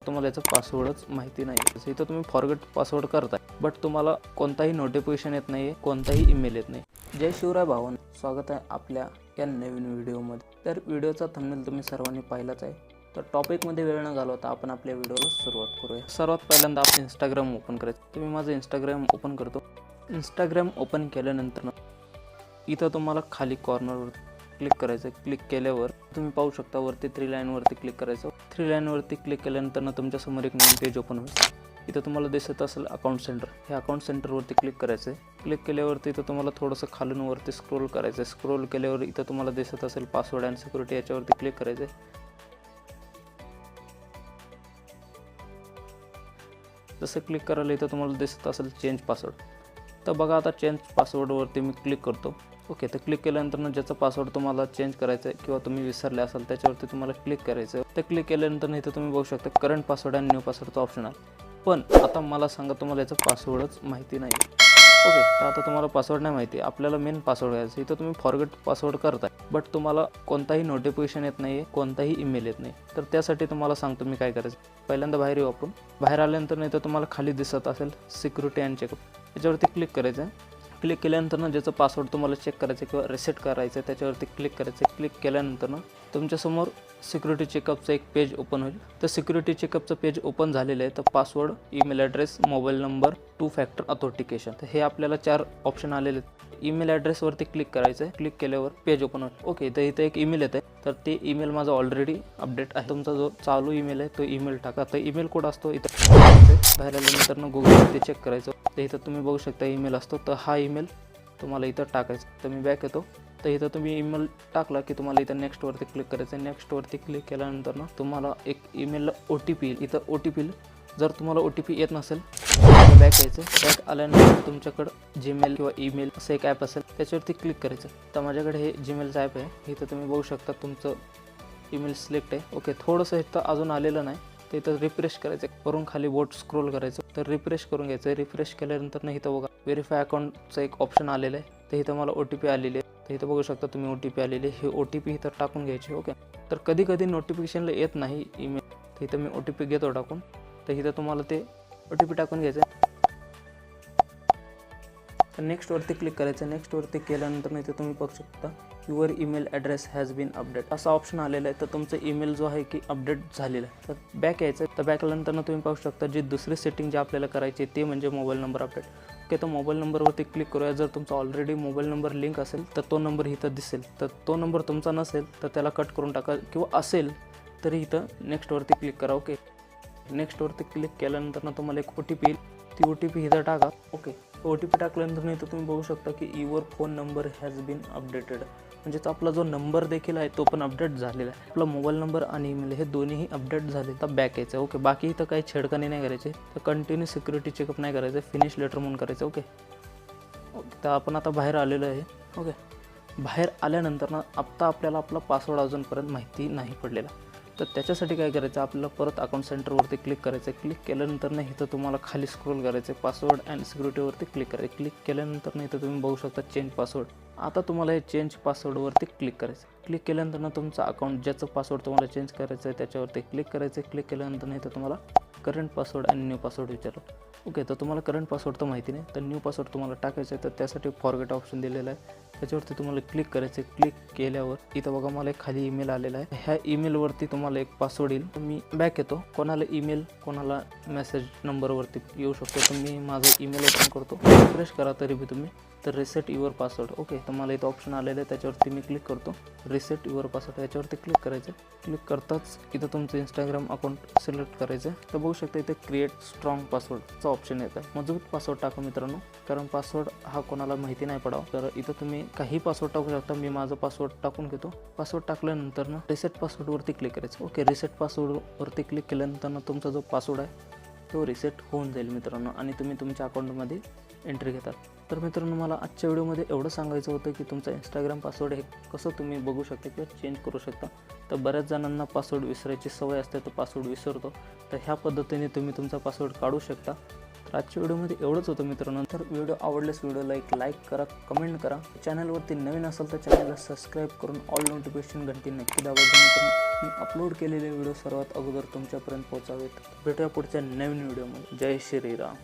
तुम्हाला याचा पासवर्डच माहिती नाही. जसं इथं तुम्ही फॉरगेट पासवर्ड करताय, बट तुम्हाला कोणताही नोटिफिकेशन येत नाही, कोणताही ईमेल येत नाही. जय शिवराय भावांनो, स्वागत आहे आपल्या या नवीन व्हिडिओमध्ये. तर व्हिडिओचा थंबनेल तुम्ही सर्वांनी पाहिलाच आहे. तर टॉपिकमध्ये वेळ न घालवता आपण आपल्या व्हिडिओला सुरुवात करूया. सर्वात पहिल्यांदा आपण इंस्टाग्राम ओपन करायचं. तुम्ही माझं इंस्टाग्राम ओपन करतो. इंस्टाग्राम ओपन केल्यानंतर इथं तुम्हाला खाली कॉर्नरवर क्लिक करायचं. क्लिक केल्यावर तुम्ही पाहू शकता वरती 3 लाईनवरती क्लिक करायचं. 3 लाईनवरती क्लिक केल्यानंतर तुमच्यासमोर एक नवीन पेज ओपन होईल. इथं तुम्हाला दिसत असेल अकाउंट सेंटर. हे अकाउंट सेंटरवरती क्लिक करायचं आहे. क्लिक केल्यावरती इथं तुम्हाला थोडंसं खालून वरती स्क्रोल करायचं आहे. स्क्रोल केल्यावर इथं तुम्हाला दिसत असेल पासवर्ड अँड सिक्युरिटी, याच्यावरती क्लिक करायचं आहे. जसं क्लिक करायला इथं तुम्हाला दिसत असेल चेंज पासवर्ड. तर बघा आता चेंज पासवर्डवरती मी क्लिक करतो. ओके, तर क्लिक केल्यानंतर ज्याचा पासवर्ड तुम्हाला चेंज करायचा आहे किंवा तुम्ही विसरले असाल त्याच्यावरती तुम्हाला क्लिक करायचं आहे. तर क्लिक केल्यानंतर इथं तुम्ही बघू शकता करंट पासवर्ड आणि न्यू पासवर्डचा ऑप्शन आहे. पण आता मला सांगा, तुम्हाला याचा पासवर्डच माहिती नाही. ओके, तर आता तुम्हाला पासवर्ड नाही माहिती, आपल्याला मेन पासवर्ड घ्यायचं. इथं तुम्ही फॉरगेट पासवर्ड करताय, बट तुम्हाला कोणताही नोटिफिकेशन येत नाही, कोणताही ईमेल येत नाही. तर त्यासाठी तुम्हाला सांगतो मी काय करायचं. पहिल्यांदा बाहेर येऊ आपण. बाहेर आल्यानंतर इथं तुम्हाला खाली दिसत असेल सिक्युरिटी अँड चेकअप, याच्यावरती क्लिक करायचं आहे. क्लिक केल्यानंतर ज्याचं पासवर्ड तुम्हाला चेक करायचं किंवा रिसेट करायचं त्याच्यावरती क्लिक करायचं. क्लिक केल्यानंतर तुमच्यासमोर सिक्युरिटी चेकअपचं एक पेज ओपन होईल. तर सिक्युरिटी चेकअपचं पेज ओपन झालेलं आहे. तर password, email address, mobile number, 2 factor authentication, तर हे आपल्याला 4 ऑप्शन आलेले आहेत. ईमेल ॲड्रेसवरती क्लिक करायचं आहे. क्लिक केल्यावर पेज ओपन होईल. ओके, तर इथं एक ईमेल येतं आहे. तर ते ईमेल माझा ऑलरेडी अपडेट आहे. तुमचा जो चालू ईमेल आहे तो ईमेल टाका. तर ईमेल कोड असतो इथं बाहेर आल्यानंतर गुगलवरती चेक करायचं. तर इथं तुम्ही बघू शकता ईमेल असतो. तर हा ईमेल तुम्हाला इथं टाकायचा. तर मी बॅक येतो. तर इथं तुम्ही ईमेल टाकला की तुम्हाला इथं नेक्स्टवरती क्लिक करायचं. नेक्स्टवरती क्लिक केल्यानंतर तुम्हाला एक ईमेलला OTP येईल. इथं OTP जर तुम्हाला OTP येत नसेल तर बॅक यायचं. बॅक आल्यानंतर तुमच्याकडं जीमेल किंवा ईमेल असं एक ॲप असेल, त्याच्यावरती क्लिक करायचं. तर माझ्याकडे हे जीमेलचं ॲप आहे. इथं तुम्ही बघू शकता तुमचं ईमेल सिलेक्ट आहे. ओके, थोडंसं इथं अजून आलेलं नाही, तर इथं रिफ्रेश करायचं. वरून खाली बोट स्क्रोल करायचं. तर रिफ्रेश करून घ्यायचं. रिफ्रेश केल्यानंतर इथं बघा व्हेरीफाय अकाउंटचं एक ऑप्शन आलेलं आहे. तर इथं मला OTP आलेली आहे. तर इथं बघू शकता तुम्ही OTP आलेली आहे. हे OTP इथं टाकून घ्यायचे. ओके, तर कधी कधी नोटिफिकेशनला येत नाही ईमेल, तर इथं मी OTP घेतो टाकून. तर इथं तुम्हाला ते OTP टाकून घ्यायचं. तर नेक्स्टवरती क्लिक करायचं. नेक्स्टवरती केल्यानंतर इथं तुम्ही बघू शकता your email address has been update असा ऑप्शन आलेला आहे. तर तुमचं ईमेल जो आहे की अपडेट झालेला आहे. तर बॅक यायचं. तर बॅक आल्यानंतर तुम्ही पाहू शकता जी दुसरी सेटिंग जी आपल्याला करायची ते म्हणजे मोबाईल नंबर अपडेट. ओके, तर मोबाईल नंबरवरती क्लिक करूया. जर तुमचा ऑलरेडी मोबाईल नंबर लिंक असेल तर तो नंबर इथं दिसेल. तर तो नंबर तुमचा नसेल तर त्याला कट करून टाका, किंवा असेल तरी इथं नेक्स्टवरती क्लिक करा. ओके, नेक्स्टवरती क्लिक केल्यानंतर तुम्हाला एक OTP येईल. ती OTP इथं टाका. ओके, OTP टाकल्यानंतर इथं तुम्ही बघू शकता की your phone number has been updated, म्हणजेच आपला जो नंबर देखील आहे तो पण अपडेट झालेला आहे. आपला मोबाईल नंबर आणि ईमेल हे दोन्हीही अपडेट झाले. तर बॅक यायचं. ओके, बाकी इथं काही छेडखानी नाही करायचे. तर कंटिन्यू सिक्युरिटी चेकअप नाही करायचं, फिनिश लेटर म्हणून करायचं. ओके, तर आपण आता बाहेर आलेलो आहे. ओके, बाहेर आल्यानंतर आत्ता आपल्याला आपला पासवर्ड अजूनपर्यंत माहिती नाही पडलेला. तर त्याच्यासाठी काय करायचं, आपल्याला परत अकाउंट सेंटरवरती क्लिक करायचं. क्लिक केल्यानंतर इथं तुम्हाला खाली स्क्रोल करायचं. पासवर्ड अँड सिक्युरिटीवरती क्लिक करायचं. क्लिक केल्यानंतर इथं तुम्ही बघू शकता चेंज पासवर्ड. आता तुम्हाला हे चेंज पासवर्डवरती क्लिक करायचं. क्लिक केल्यानंतर तुमचं अकाउंट ज्याचं पासवर्ड तुम्हाला चेंज करायचं आहे त्याच्यावरती क्लिक करायचं. क्लिक केल्यानंतर इथं तुम्हाला करंट पासवर्ड आणि न्यू पासवर्ड विचारलं. ओके, तर तुम्हाला करंट पासवर्ड तर माहिती नाही, तर न्यू पासवर्ड तुम्हाला टाकायचं आहे. तर त्यासाठी फॉरगेट ऑप्शन दिलेला आहे, त्याच्यावरती तुम्हाला क्लिक करायचं. क्लिक केल्यावर इथं बघा मला एक खाली ईमेल आलेला आहे. ह्या ईमेलवरती तुम्हाला एक पासवर्ड येईल. मी बॅक येतो. कोणाला ईमेल, कोणाला मेसेज नंबरवरती येऊ शकतो. तर मी माझं ईमेल ओपन करतो. रिफ्रेश करा तरी बी तुम्ही. तर रिसेट युअर पासवर्ड. ओके, तर मला इथं ऑप्शन आलेलं आहे, त्याच्यावरती मी क्लिक करतो. रिसेट युअर पासवर्ड याच्यावरती क्लिक करायचं. क्लिक करताच इथं तुमचं इंस्टाग्राम अकाउंट सिलेक्ट करायचं. तर बघू शकता इथे क्रिएट स्ट्रॉंग पासवर्डचा ऑप्शन येतं. मजबूत पासवर्ड टाका मित्रांनो, कारण पासवर्ड हा कोणाला माहिती नाही पडावा. तर इथं तुम्ही काही पासवर्ड टाकू शकता. मी माझं पासवर्ड टाकून घेतो. पासवर्ड टाकल्यानंतर रिसेट पासवर्डवरती क्लिक करायचं. ओके, रिसेट पासवर्डवरती क्लिक केल्यानंतर तुमचा जो पासवर्ड आहे तो रिसेट होऊन जाईल मित्रांनो, आणि तुम्ही तुमच्या अकाउंटमध्ये एंट्री घेतात. तर मित्रांनो, मला आजच्या व्हिडिओमध्ये एवढं सांगायचं होतं की तुमचा इंस्टाग्राम पासवर्ड हे कसं तुम्ही बघू शकता किंवा चेंज करू शकता. तर बऱ्याच जणांना पासवर्ड विसरायची सवय असते, तो पासवर्ड विसरतो. तर ह्या पद्धतीने तुम्ही तुमचा पासवर्ड काढू शकता. तर आजच्या व्हिडिओमध्ये एवढंच होतं मित्रांनो. तर व्हिडिओ आवडल्यास व्हिडिओला एक लाईक करा, कमेंट करा. चॅनलवरती नवीन असाल तर चॅनलला सबस्क्राईब करून ऑल नोटिफिकेशन घंटी नक्की दाबा, जेणेकरून मी अपलोड केलेले व्हिडिओ सर्वात अगोदर तुमच्यापर्यंत पोहोचावेत. भेटूया पुढच्या नवीन व्हिडिओमध्ये. जय श्रीराम.